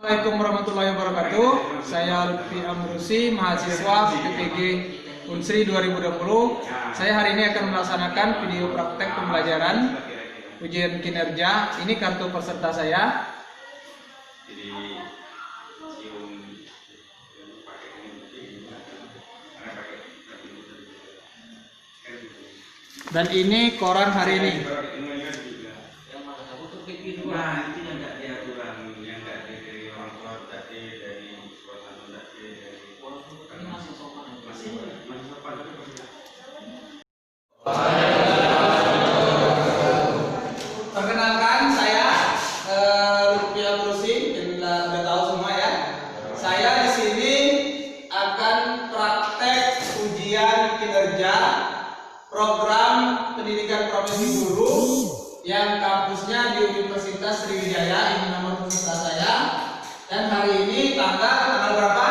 Assalamualaikum warahmatullahi wabarakatuh. Saya Lutfi Amrusi, mahasiswa PPG Unsri 2020. Saya hari ini akan melaksanakan video praktek pembelajaran ujian kinerja. Ini kartu peserta saya. Dan ini koran hari ini. Perkenalkan, saya Lutfi Amrusi, udah tahu semua ya. Saya di sini akan praktek ujian kinerja program pendidikan profesi guru yang kampusnya di Universitas Sriwijaya. Ini nomor peserta saya. Dan hari ini tanggal berapa?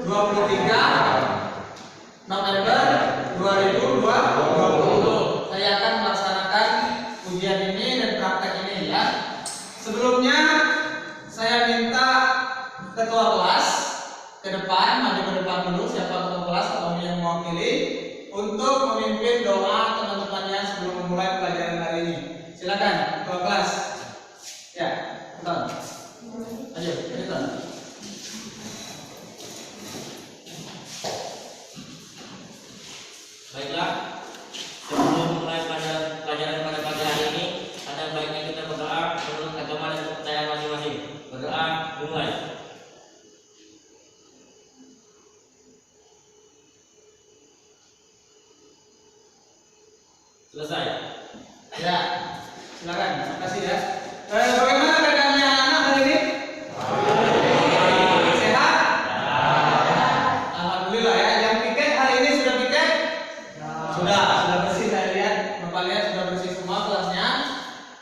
23 November 2020. Saya akan melaksanakan ujian ini dan praktek ini ya. Sebelumnya saya minta ketua kelas ke depan, maju ke depan dulu, siapa ketua kelas atau yang mewakili, untuk memimpin doa teman-temannya sebelum memulai pelajaran hari ini. Silakan ketua kelas. Ya, betul. Ayo, betul. Baiklah, sebelum mulai pelajaran pada pagi hari ini, ada baiknya kita berdoa menurut agama dan kepercayaan masing-masing. Berdoa dimulai. Selesai. Ya, silakan. Terima kasih ya. Bagaimana keadaannya anak hari ini? Sehat? Alhamdulillah ya. Yang piket hari ini sudah piket? Sudah bersih, saya lihat. Bapak lihat sudah bersih semua kelasnya.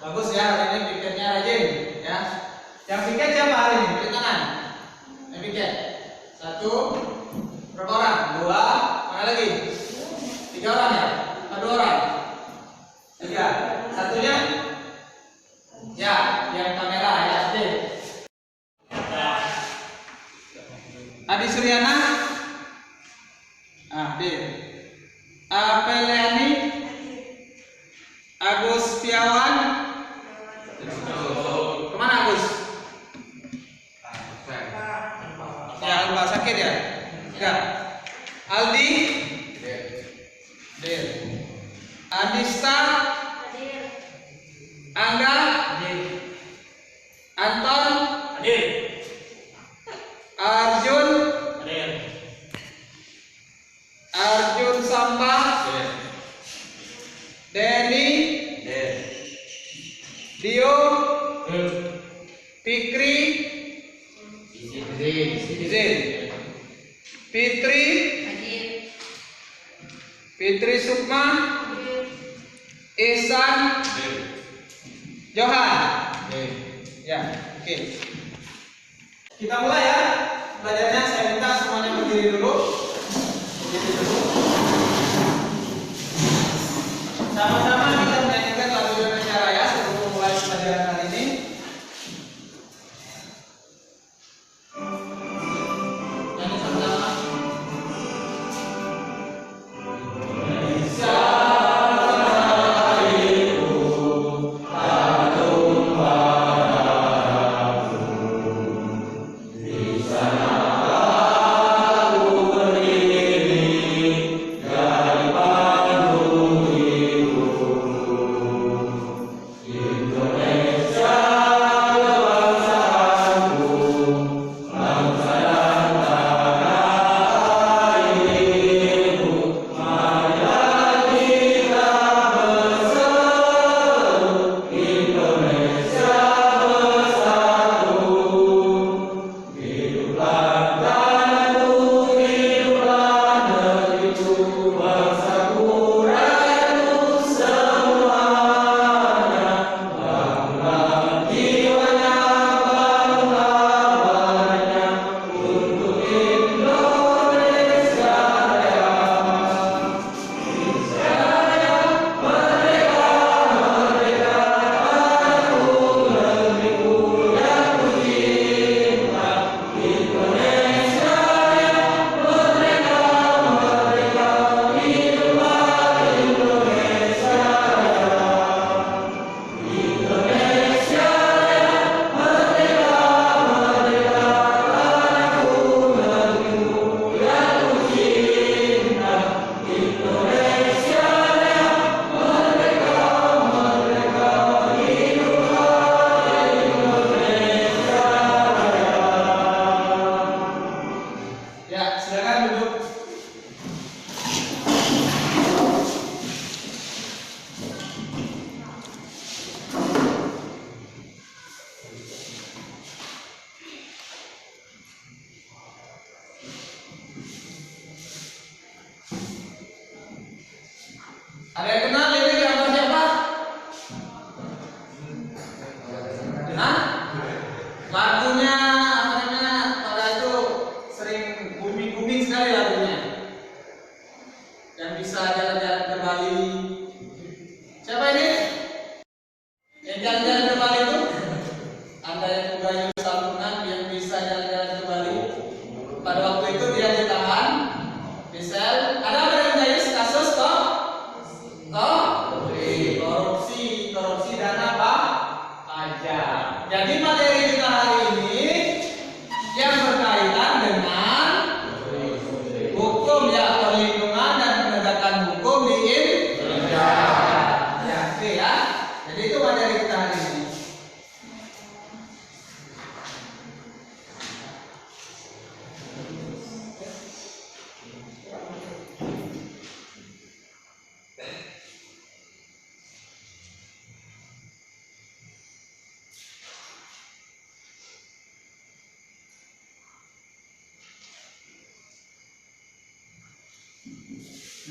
Bagus ya, hari ini piketnya rajin ya. Yang piket siapa hari ini? Beri tangan. Yang piket. 1. Berapa orang? 2. Mana lagi? 3 orang ya? 2 orang? 3. Satunya? Ya, yang kamera ya, Ade. Adi Suryana? Ade. Apeliani? Agus Piawan? Kemana Agus? Ya, Alba sakit ya? Enggak. Aldi? Dir. Adista? Angga? Anton? Arjun? Arjun Samba? Denny? Dio? Fikri? Izin. Fitri Sukma? Ihsan? Johan? Ya, oke. Kita mulai ya. Belajarnya saya minta semuanya berdiri dulu. Sama-sama kita menyanyikan lagu Indonesia Raya sebelum memulai pelajaran hari ini. Nyanyi sama-sama. Indonesia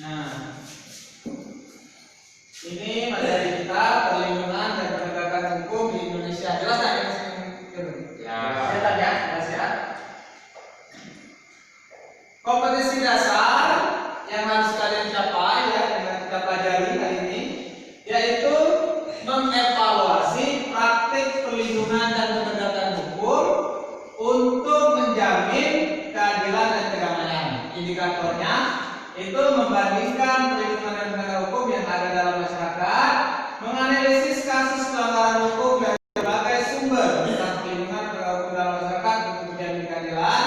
Nah, ini materi kita perlindungan dan penegakan hukum di Indonesia. Jelas tak ini? Ya. Jelas ya, jelas ya. Kompetensi dasar yang harus kalian capai ya dengan kita pelajari kali ini, yaitu mengevaluasi praktik perlindungan dan penegakan hukum untuk menjamin keadilan dan kedamaian. Indikatornya itu membandingkan perlindungan dan penegakan hukum yang ada dalam masyarakat, menganalisis kasus pelanggaran hukum dari berbagai sumber tentang perlindungan dan penegakan hukum dalam masyarakat untuk menjamin keadilan,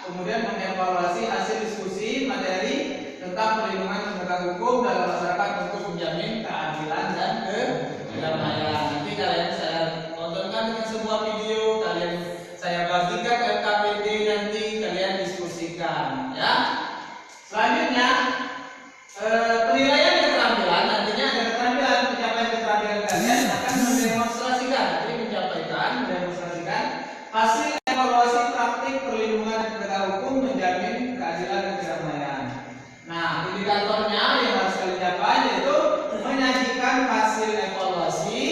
kemudian mengevaluasi hasil diskusi materi tentang perlindungan dan penegakan hukum dalam masyarakat untuk menjamin keadilan dan kedamaian. Nanti kalian saya tontonkan dengan sebuah video, kalian saya bagikan ke KPD, nanti kalian diskusikan ya. Selanjutnya penilaian keterampilan, nantinya ada keterampilan, pencapaian keterampilan kalian akan mendemonstrasikan, jadi mendemonstrasikan hasil evaluasi praktik perlindungan dan penegakan hukum menjamin keadilan dan kedamaian. Nah, indikatornya yang harus kalian capai yaitu menyajikan hasil evaluasi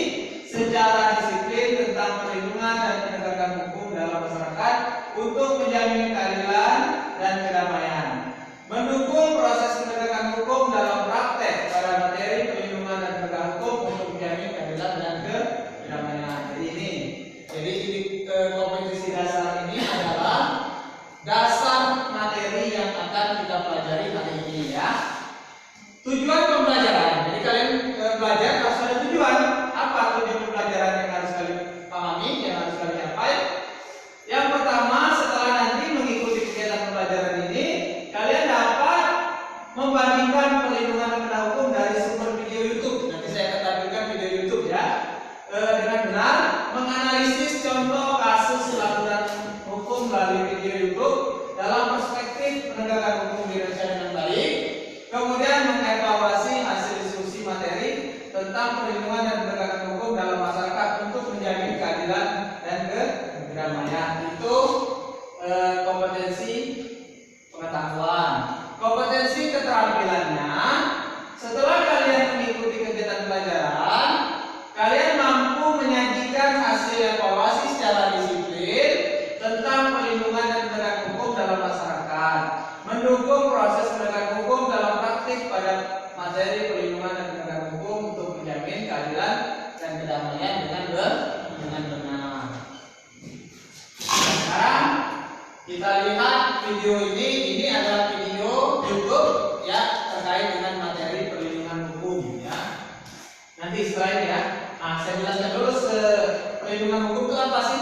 secara disiplin tentang perlindungan dan penegakan hukum dalam masyarakat untuk menjamin keadilan dan kedamaian. Mendukung proses penegakan hukum dalam praktek pada materi perlindungan dan penegakan hukum untuk menjamin keadilan dan kedamaian. Jadi kompetensi dasar ini adalah dasar materi yang akan kita pelajari hari ini ya. Tujuan pembelajaran. Jadi kalian belajar harus ada tujuan. Apa tujuan pembelajaran yang harus kalian pahami, yang harus kalian capai? Yang pertama, setelah nanti mengikuti kegiatan pembelajaran ini, kalian dapat membandingkan perlindungan dan penegakan hukum dari sumber video YouTube. Nanti saya akan tampilkan video YouTube ya. Dengan benar menganalisis contoh kasus pelanggaran hukum melalui video YouTube dalam perspektif penegakan hukum di Indonesia dengan baik. Kemudian mengevaluasi hasil diskusi materi tentang perlindungan dan penegakan hukum dalam masyarakat untuk menjamin keadilan dan kedamaian. Itu kompetensi pengetahuan. Kompetensi keterampilannya, setelah kalian mengikuti kegiatan pelajaran, kalian mampu menyajikan hasil evaluasi secara disiplin tentang perlindungan dan penegakan hukum dalam masyarakat, mendukung proses penegakan hukum dalam praktik pada materi perlindungan dan penegakan hukum untuk menjamin keadilan dan kedamaian dengan benar. Sekarang kita lihat video ini adalah video YouTube ya terkait dengan materi perlindungan hukum ya. Nanti setelah ini ya. Nah, saya jelaskan dulu perlindungan hukum itu apa sih?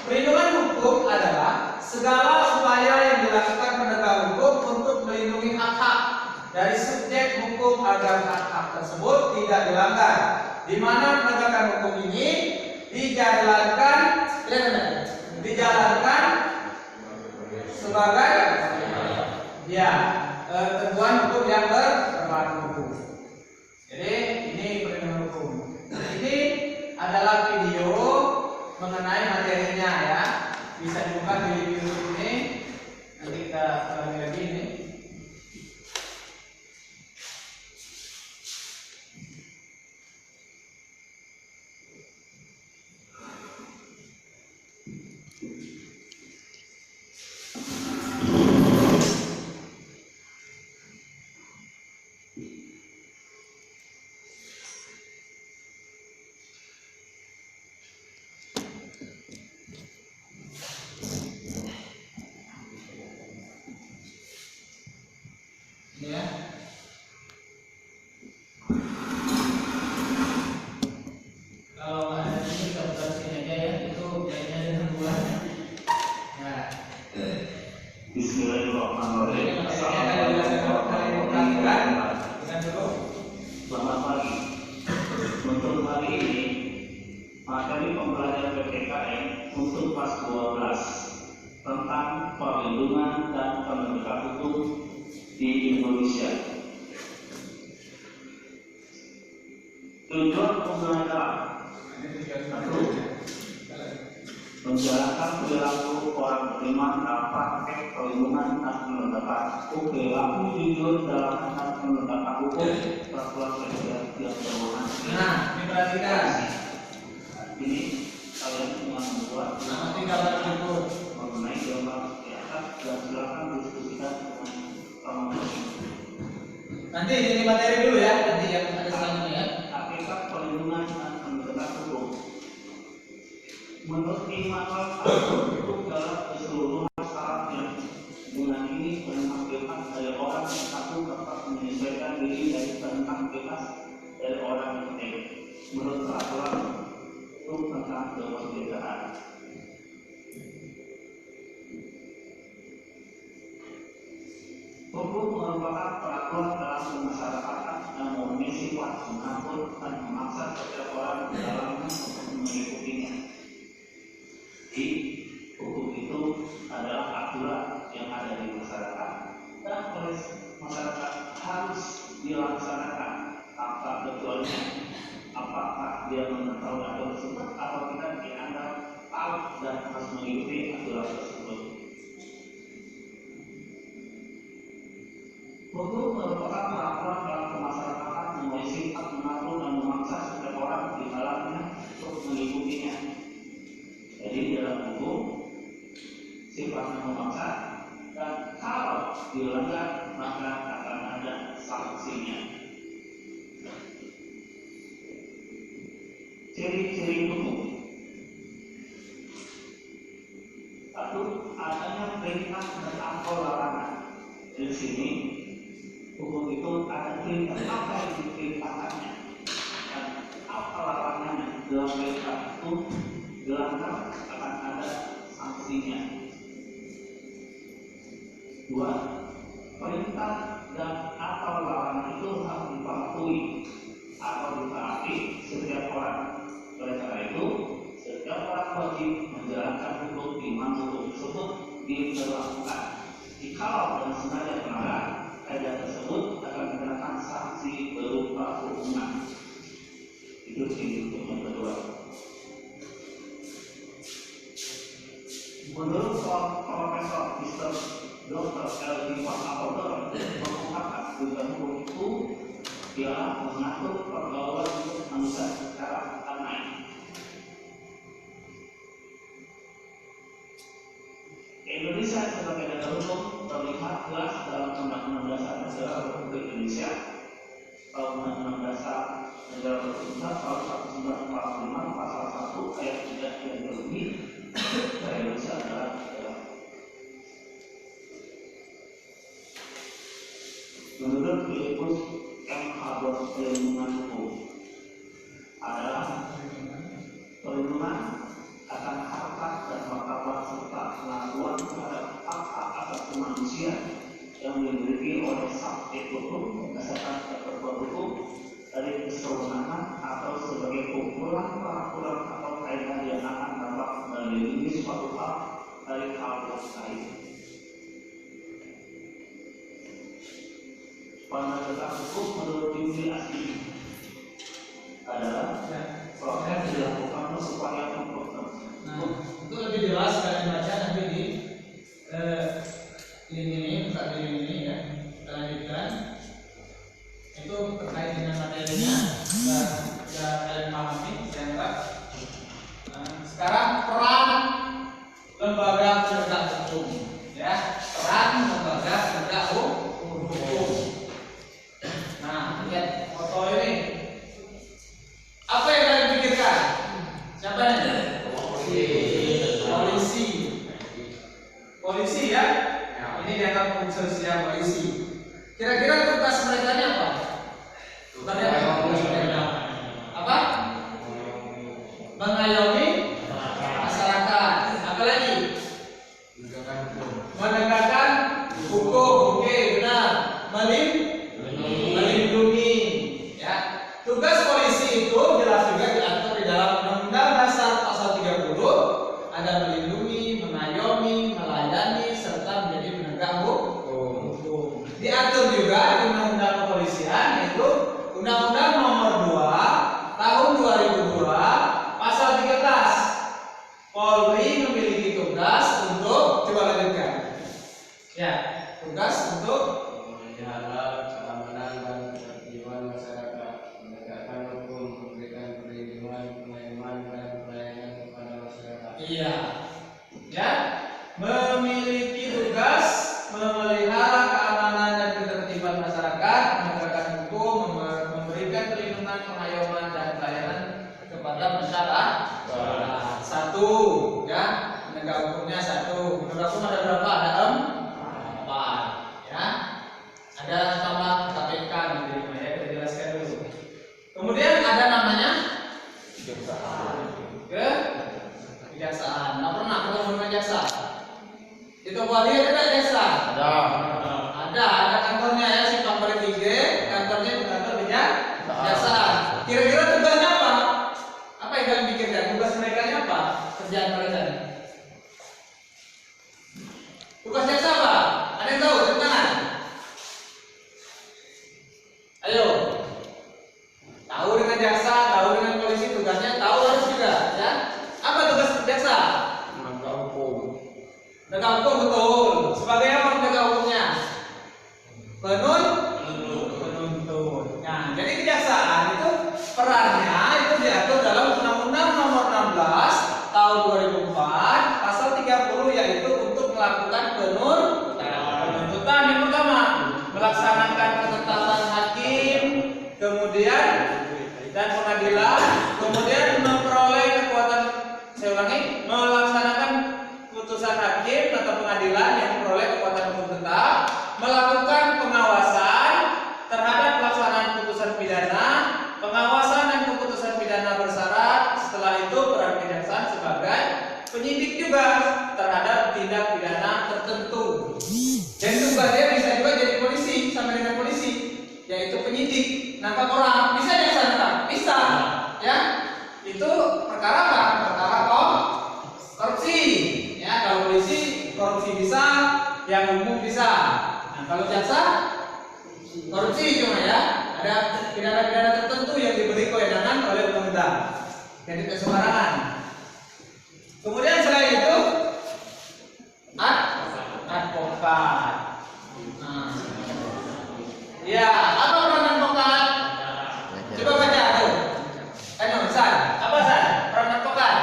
Perlindungan hukum adalah segala upaya yang dilakukan penegak hukum untuk melindungi hak-hak dari subjek hukum agar hak-hak tersebut tidak dilanggar. Di mana penegakan hukum ini dijalankan sebagai ya teguhan hukum yang berlaku. Jadi ini perlindungan hukum. Ini adalah video mengenai materinya ya. Bisa dibuka di YouTube ini. Nanti kita ulangi lagi ini. Ya. Kalau ada ini kita buka sini aja ya, itu kayaknya dengan bulan. Ya. Bismillahirrahmanirrahim. Selamat pagi. Untuk hari ini materi pembelajaran PPKN untuk kelas 12 tentang perlindungan dan penegakan hukum di Indonesia. Tujuan pembelajaran menjalankan perilaku orang beriman dalam praktek perlindungan dan penegakan perilaku jujur dalam hal penegakan hukum peraturan presiden yang berwenang. Nah, ini perhatikan. Ini kalian yang membuat Nanti gambar berikut. mengenai gambar di atas dan silakan diskusikan dengan teman-teman. Nanti ini materi dulu ya, nanti yang ada selanjutnya ya. Hakikat perlindungan dan penegakan hukum. Menurut Immanuel hukum dalam keseluruhan syaratnya dengan ini tentang bebas dari orang yang satu dapat menyesuaikan diri dari tentang bebas dari orang yang lain menurut peraturan hukum tentang kemerdekaan. Hukum merupakan peraturan dalam kemasyarakatan yang mempunyai sifat mengatur dan memaksa setiap orang di dalamnya untuk mengikutinya. Jadi, hukum itu adalah aturan yang ada di masyarakat dan oleh masyarakat harus dilaksanakan tanpa kecuali apakah dia mengetahui aturan tersebut atau tidak dianggap tahu dan harus mengikuti aturan tersebut. Hukum merupakan peraturan dalam kemasyarakatan yang memiliki sifat mengatur dan memaksa setiap orang di dalamnya untuk mengikutinya. Jadi dalam hukum sifatnya memaksa dan kalau dilanggar maka akan ada sanksinya. Ciri-ciri hukum. Satu, adanya perintah dan atau larangan. Di sini hukum itu ada perintah apa yang diperintahkannya dan apa larangannya. Dalam perintah itu dilanggar akan ada sanksinya. Dua, perintah dan atau larangan itu harus dipatuhi atau ditaati setiap orang. Oleh karena itu, setiap orang wajib menjalankan hukum di mana hukum tersebut diberlakukan. Jikalau dan sengaja melanggar kaidah tersebut akan dikenakan sanksi berupa hukuman. Itu ciri hukum yang kedua. Menurut Profesor Mr. Dr. L.D. Wahabodo mengungkapkan tujuan hukum itu ialah mengatur pergaulan untuk manusia secara damai. Indonesia sebagai negara hukum terlihat jelas dalam Undang-Undang Dasar Negara Republik Indonesia, Undang-Undang Dasar Negara Republik Indonesia tahun 1945 pasal 1 ayat 3 yang berbunyi Indonesia adalah negara. Menurut Filipus M. Habor, perlindungan hukum adalah perlindungan akan harkat dan martabat serta pengakuan terhadap hak-hak asasi manusia yang dimiliki oleh subjek hukum berdasarkan ketentuan hukum dari kesewenangan atau sebagai kumpulan peraturan atau kaidah yang akan dapat melindungi suatu hal dari hal yang lain. Penegakan hukum menurut Bibli asli adalah proses dilakukan supaya Itu lebih jelas kalian baca nanti di link ini, buka di link ini ya. Kita lanjutkan. Itu terkait dengan materinya sudah kalian pahami, saya harap. Sekarang peran lembaga penegak hukum, ya. Peran lembaga penegak hukum. Nah, lihat foto ini. Apa yang kalian pikirkan? Siapa ini? Polisi ya. Ini dianggap unsur siap polisi. Kira-kira tugas mereka ini apa? Apa? Mengayomi masyarakat. Apa lagi? Menegakkan hukum. Oke, benar. Melindungi. Ya. Tugas polisi itu jelas juga diatur di dalam Undang-Undang Dasar Pasal 30. Ada melindungi, mengayomi, melayani, serta menjadi penegak hukum. Diatur juga di Undang-Undang Kepolisian, yaitu Undang-Undang Nomor 2 Tahun 2002 Pasal 13 Iya. Ya, memiliki tugas memelihara keamanan dan ketertiban masyarakat, menegakkan hukum, memberikan perlindungan, pengayoman dan pelayanan kepada masyarakat. Satu, ya, penegak hukumnya satu. Penegak hukum ada berapa? Ada 4, ya. Ada tambah KPK nanti, ya, kita jelaskan dulu. Kemudian ada namanya kejaksaan. Nggak pernah ketemu dengan jaksa. Itu wali ada jaksa. Ada kantornya ya, Simpang Pari 3, kantornya di kantor kejaksaan. Kira-kira tugasnya apa? Apa yang kalian pikirkan? Tugas mereka ini apa? Kerjaan mereka ini? Tugas jaksa apa? Ada yang tahu? Tepuk tangan. Ayo. Tahu dengan jaksa, tahu dengan polisi, tugasnya tahu harus juga, ya. Apa tugas jaksa? Penegak hukum. Penegak hukum, betul. Sebagai apa penegak hukumnya? Penuntut. Nah, jadi kejaksaan itu perannya itu diatur dalam Undang-Undang Nomor 16 Tahun 2004 Pasal 30, yaitu untuk melakukan penuntutan. Yang pertama, melaksanakan ketetapan hakim, kemudian dan pengadilan, kemudian memperoleh kekuatan, saya ulangi, melaksanakan putusan hakim atau pengadilan yang memperoleh kekuatan hukum tetap, melakukan pengawasan terhadap pelaksanaan putusan pidana, pengawasan dan keputusan pidana bersyarat. Setelah itu peran kejaksaan sebagai penyidik juga terhadap tindak pidana tertentu. Dan tugasnya bisa juga jadi polisi, sama dengan polisi, yaitu penyidik, nangkap orang. Bisa jaksa nangkap? Bisa, ya. Itu perkara apa? Perkara korupsi. Ya, kalau polisi korupsi bisa, yang umum bisa. Nah, kalau jaksa korupsi cuma ya, ada pidana-pidana tertentu yang diberi kewenangan oleh undang-undang. Jadi tidak sembarangan. Kemudian selain itu, advokat. Nah, ya, apa peran advokat? Coba baca tuh. San, apa San? Peran advokat?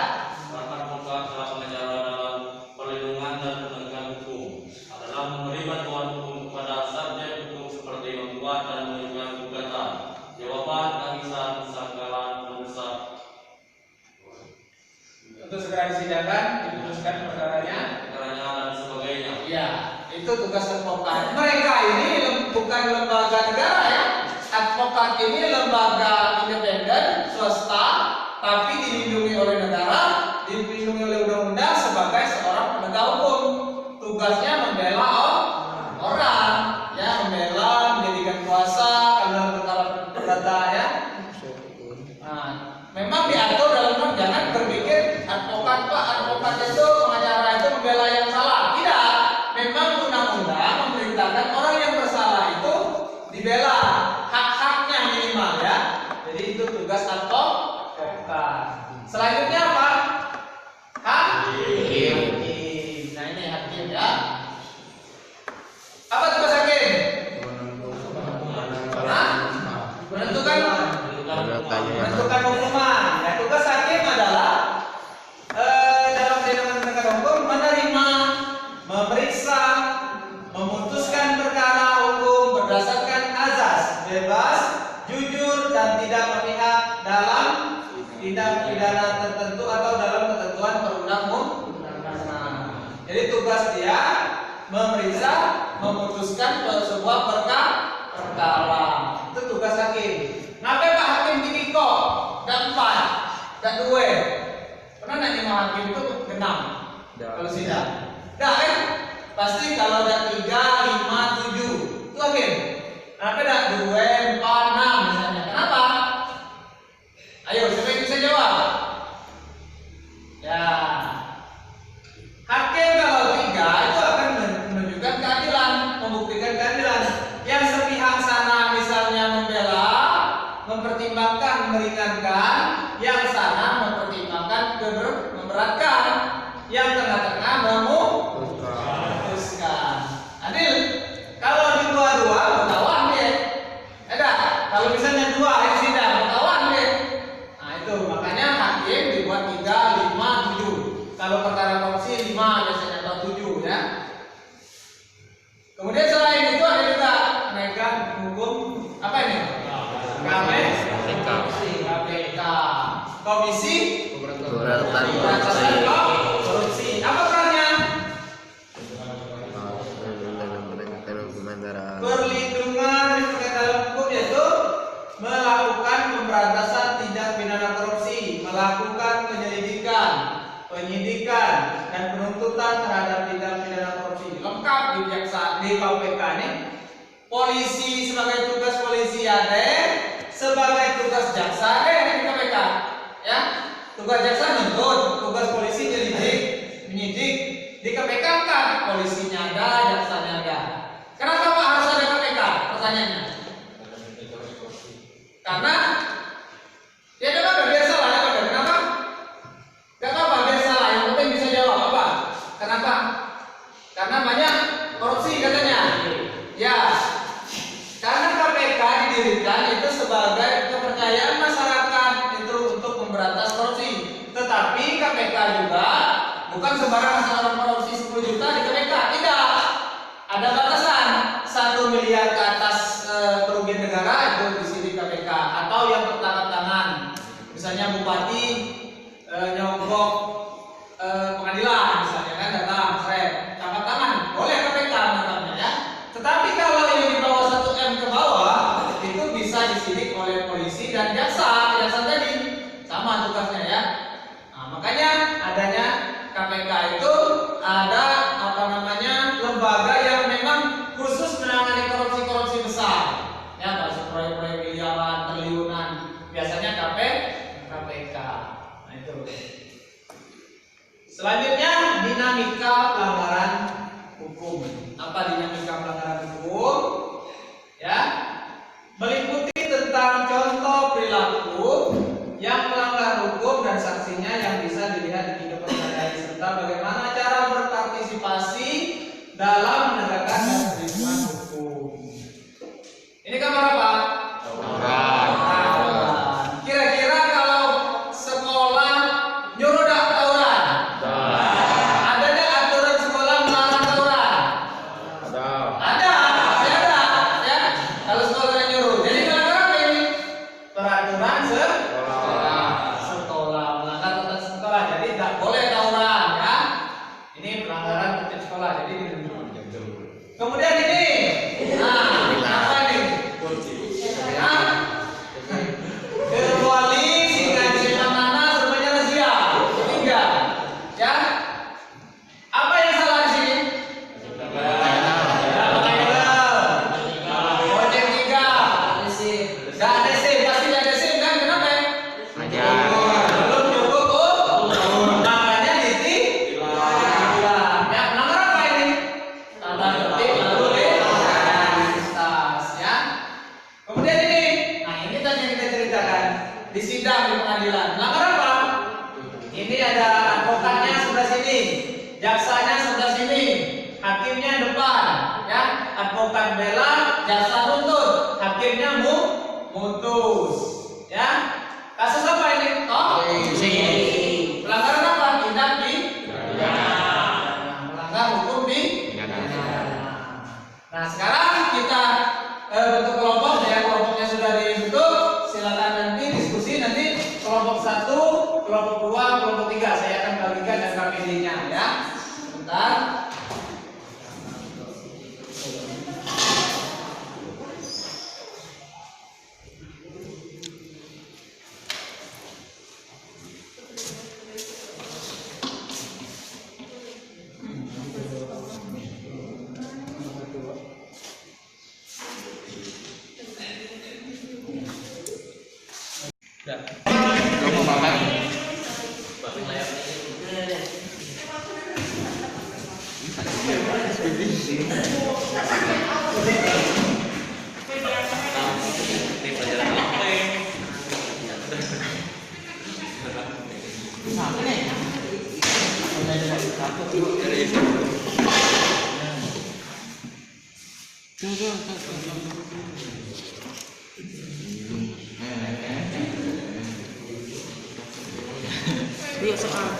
Peran advokat adalah pengacara dalam perlindungan dan penegakan hukum, adalah memberi bantuan hukum kepada subjek hukum seperti membuat dan mengajukan gugatan, jawaban, tangisan, sanggalan, mendesak Untuk segera disidangkan, diputuskan perkaranya, dan sebagainya. ya, itu tugas advokat. Mereka ini bukan lembaga negara ya. Advokat ini lembaga independen swasta, tapi dilindungi oleh negara, dilindungi oleh undang-undang sebagai seorang penegak hukum. Tugasnya membela orang, ya, membela, menjadikan kuasa dalam perkara perdata ya. Nah, memang diatur dalam jangan berpikir advokat itu pengacara itu membela yang salah. Tidak. Memang undang-undang memerintahkan orang yang bersalah itu dibela, hak-haknya minimal ya. Jadi itu tugas advokat. Selanjutnya apa? Hakim. Nah, ini hakim ya. Apa tugas hakim? Menentukan hukuman. Ya, tugas hakim adalah dalam peradilan penegakan hukum menerima, memeriksa, memutuskan perkara hukum berdasarkan azas bebas, jujur dan tidak memihak dalam tindak pidana tertentu atau dalam ketentuan perundang-undangan. Jadi tugas dia memeriksa, memutuskan sebuah perkara. Itu tugas hakim. Kenapa Pak Hakim tinggi kok? Dan 4, dan 2. Pernah nanya sama hakim itu 6 kalau sidang. Dah kan? Pasti kalau ada 3, 5, 7 itu hakim. Kenapa ada 2, 4, 6 misalnya? Kenapa? Ayo, siapa yang bisa jawab? Ya, hakim kalau 3 itu akan menunjukkan keadilan, membuktikan keadilan. Yang sepihak sana misalnya membela, mempertimbangkan meringankan, yang sana mempertimbangkan memberatkan, yang tengah-tengah memutuskan. Adil. Kalau di dua-dua bertawan deh. Kalau misalnya 2 yang sidang bertawan deh. Nah itu makanya hakim dibuat 3, 5, 7. Kalau Komisi Pemberantasan Korupsi. Apa perannya? Perlindungan dalam hukum yaitu melakukan pemberantasan tindak pidana korupsi, melakukan penyelidikan, penyidikan, dan penuntutan terhadap tindak pidana korupsi. Lengkap di jaksa di KPK ini. Polisi sebagai tugas polisi ada, sebagai tugas jaksa ada di KPK. Ya, tugas jaksa nuntut, tugas polisi nyelidik, menyidik. Di KPK kan polisinya ada, jaksanya ada. Kenapa Pak harus ada KPK? Pertanyaannya. Karena ya ada apa? Biar salah ya Pak. Kenapa? Gak apa-apa biar salah. Yang penting bisa jawab apa? Kenapa? Karena banyak korupsi katanya. Ya. Karena KPK didirikan itu sebagai kepercayaan masyarakat itu untuk memberantas korupsi. Tetapi KPK juga bukan sembarang orang korupsi 10 juta di KPK. Tidak. Ada batasan 1 miliar ke atas kerugian negara itu di sini KPK atau yang tertangkap tangan. Misalnya bupati nyogok pengadilan misalnya kan datang tangkap tangan boleh KPK menangkapnya ya. Tetapi kalau yang di bawah 1 M ke bawah itu bisa disidik oleh polisi dan jaksa tadi sama tugasnya ya. Nah, makanya adanya KPK itu ada lembaga yang memang khusus menangani korupsi besar ya, bahasa proyek-proyek miliaran, triliunan, biasanya KPK. Nah itu. Selanjutnya dinamika pelanggaran hukum. Apa dinamika pelanggaran hukum? Ya, meliputi tentang contoh perilaku yang melanggar hukum dan sanksinya yang bisa dilihat di kehidupan sehari-hari serta bagaimana cara berpartisipasi dalam menegakkan dan perlindungan hukum. Ini gambar apa? Kira-kira kalau sekolah nyuruh tawuran, ada nggak aturan sekolah melarang tawuran? Ada, pasti ada, ya. Kalau sekolah nyuruh, jadi melanggar apa ini? Peraturan sekolah, melanggar tata sekolah, jadi tidak boleh tawuran, ya. Ini pelanggaran tertib sekolah, jadi kemudian ini, apa nih? Kecuali singa mana semuanya razia. Tiga, ya. Apa yang salah di sini? Ojek 3, nggak ada SIM, pasti nggak ada SIM kan? Kenapa? Belum cukup, makanya ditilang. Ya, melanggar apa ini? Tata tertib lalu lintas, ya. Kemudian ini, nah ini tadi yang kita ceritakan di sidang di pengadilan. Melanggar apa? Ini ada advokatnya sebelah sini, jaksanya sebelah sini, hakimnya depan, ya. Advokat bela, jaksa nuntut, hakimnya mutus, ya. Kasus apa ini? Pelanggaran apa? Tindak pidana. Melanggar hukum pidana. Nah, sekarang kita bentuk kelompok ya, kelompoknya sudah dibentuk. Silakan nanti diskusi nanti kelompok 1, kelompok 2, kelompok 3. Saya akan bagikan dan KPD-nya ya. Sebentar. Dia soal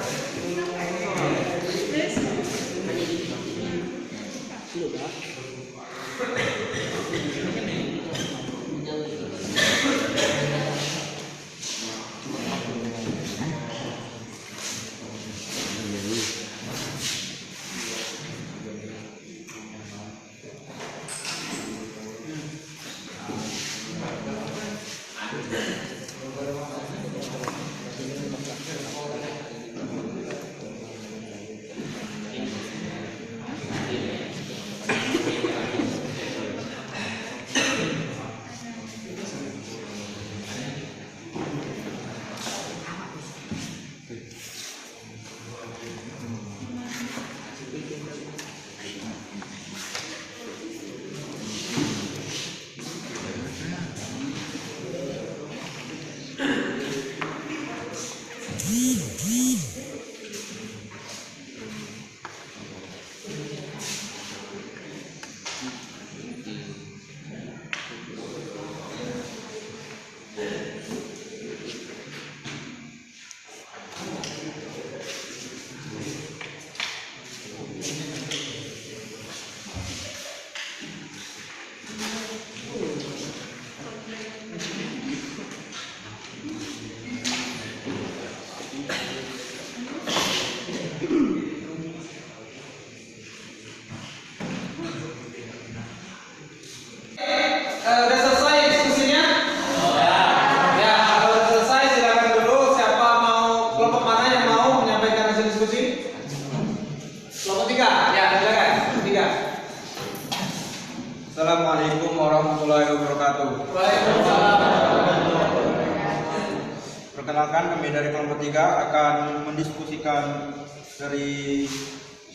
Perkenalkan, kami dari kelompok 3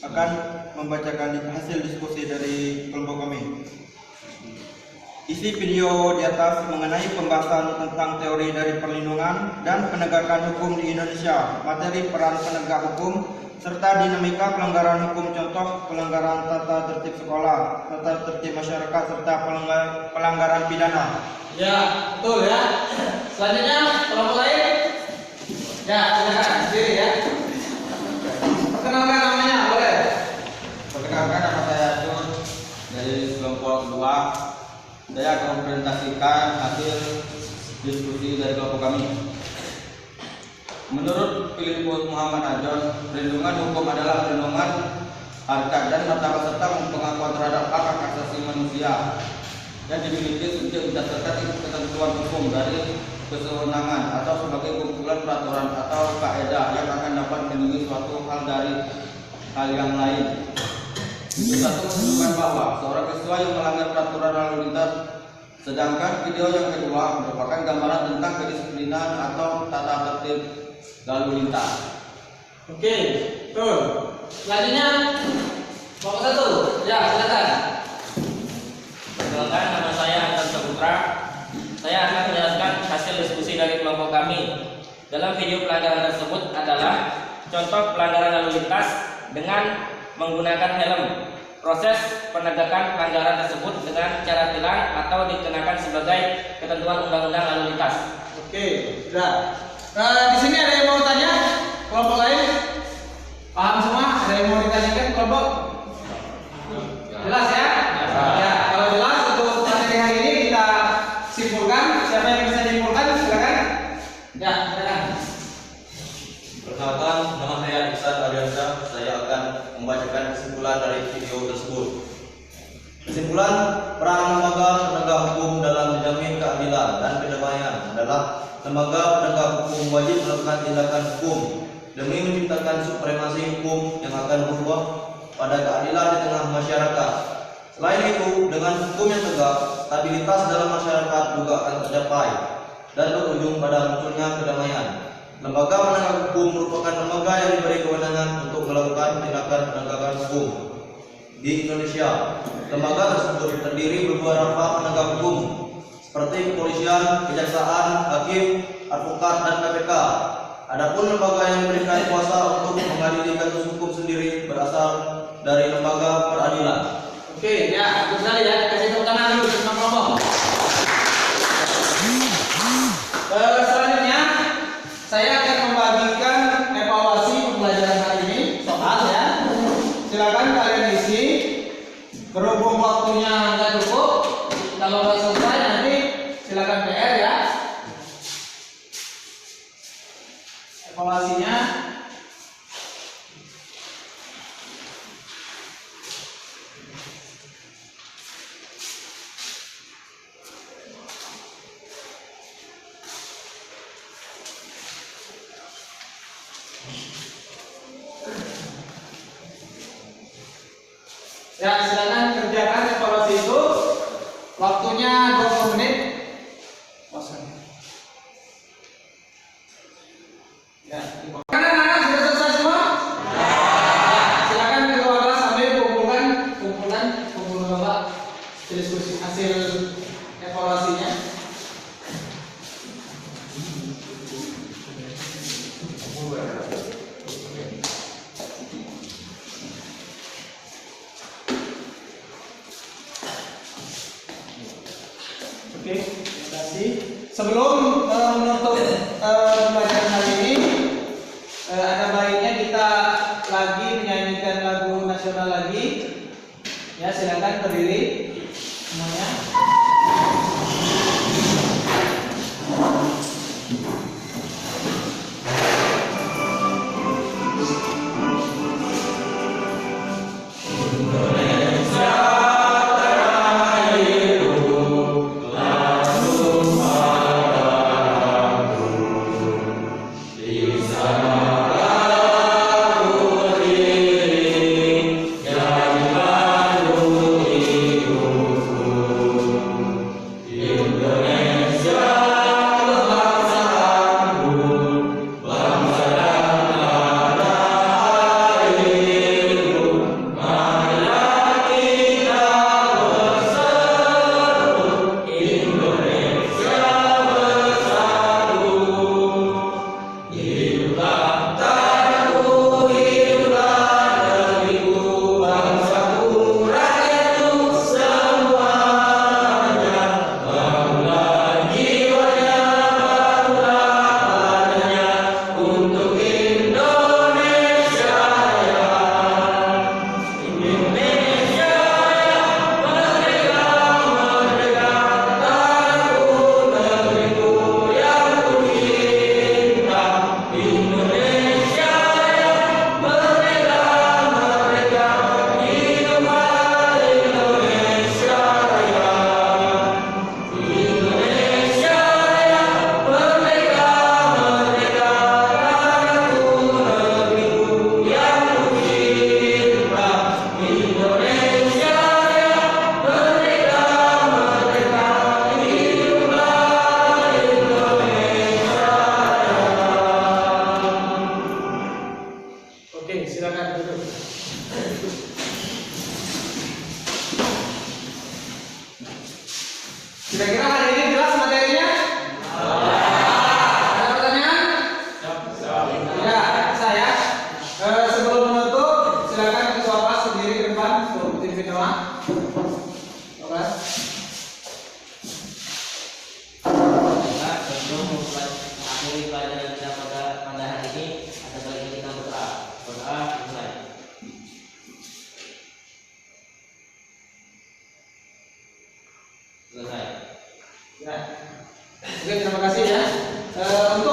akan membacakan hasil diskusi dari kelompok kami. Isi video di atas mengenai pembahasan tentang teori dari perlindungan dan penegakan hukum di Indonesia, materi peran penegak hukum, serta dinamika pelanggaran hukum, contoh pelanggaran tata tertib sekolah, tata tertib masyarakat, serta pelanggaran pidana. Ya, betul ya. Selanjutnya kelompok lain. Ya, silakan sendiri ya. Perkenalkan namanya, boleh. Perkenalkan, nama saya Jun dari kelompok 2. Saya akan mempresentasikan hasil diskusi dari kelompok kami. Menurut Filipus Muhammad Ajon, perlindungan hukum adalah perlindungan harkat dan martabat serta pengakuan terhadap hak asasi manusia yang dimiliki subjek berdasarkan ketentuan hukum dari kesewenangan atau sebagai kumpulan peraturan atau kaidah yang akan dapat melindungi suatu hal dari hal yang lain. Video satu menunjukkan bahwa seorang siswa yang melanggar peraturan lalu lintas, sedangkan video yang kedua merupakan gambaran tentang kedisiplinan atau tata tertib lalu lintas. Oke, betul. Selanjutnya kelompok 1. Ya, silakan. Perkenalkan, nama saya Anton Saputra. Saya akan menjelaskan hasil diskusi dari kelompok kami. Dalam video pelanggaran tersebut adalah contoh pelanggaran lalu lintas dengan menggunakan helm. Proses penegakan pelanggaran tersebut dengan cara tilang atau dikenakan sebagai ketentuan undang-undang lalu lintas. Oke, sudah. Di sini ada yang mau tanya? Kelompok lain? Paham semua? Ada yang mau ditanyakan kelompok? Jelas ya? Ya, kalau jelas untuk materi hari ini kita simpulkan. Siapa yang bisa simpulkan? Silakan. Ya, silakan. Perkenalkan, nama saya Iksan Ardiansyah. Saya akan membacakan kesimpulan dari video tersebut. Kesimpulan, peran lembaga penegak hukum dalam menjamin keadilan dan kedamaian adalah lembaga penegak hukum wajib melakukan tindakan hukum demi menciptakan supremasi hukum yang akan berbuah pada keadilan di tengah masyarakat. Selain itu, dengan hukum yang tegak, stabilitas dalam masyarakat juga akan tercapai dan berujung pada munculnya kedamaian. Lembaga penegak hukum merupakan lembaga yang diberi kewenangan untuk melakukan tindakan penegakan hukum di Indonesia. Lembaga tersebut terdiri beberapa penegak hukum seperti kepolisian, kejaksaan, hakim, advokat, dan KPK. Adapun lembaga yang diberikan kuasa untuk mengadili kasus hukum sendiri berasal dari lembaga peradilan. Oke, ya, betul sekali ya. Kasih tepuk tangan dulu sama kelompok. Selanjutnya, saya akan membagikan evaluasi pembelajaran hari ini, soal ya. Silakan kalian isi. Berhubung waktunya nggak cukup, kalau nggak selesai nanti silakan PR ya. Evaluasinya. Ya, silakan kerjakan evaluasi itu. Waktunya 20 menit. Kosong. Ya, kan anak-anak sudah selesai semua? Ya, silakan keluar kelas sambil kumpulkan Bapak diskusi hasil evaluasinya. Oke, terima kasih. Sebelum menutup pembelajaran hari ini, ada baiknya kita lagi menyanyikan lagu nasional lagi. Ya, silakan berdiri semuanya. Selesai. Ya. Oke, terima kasih ya. Untuk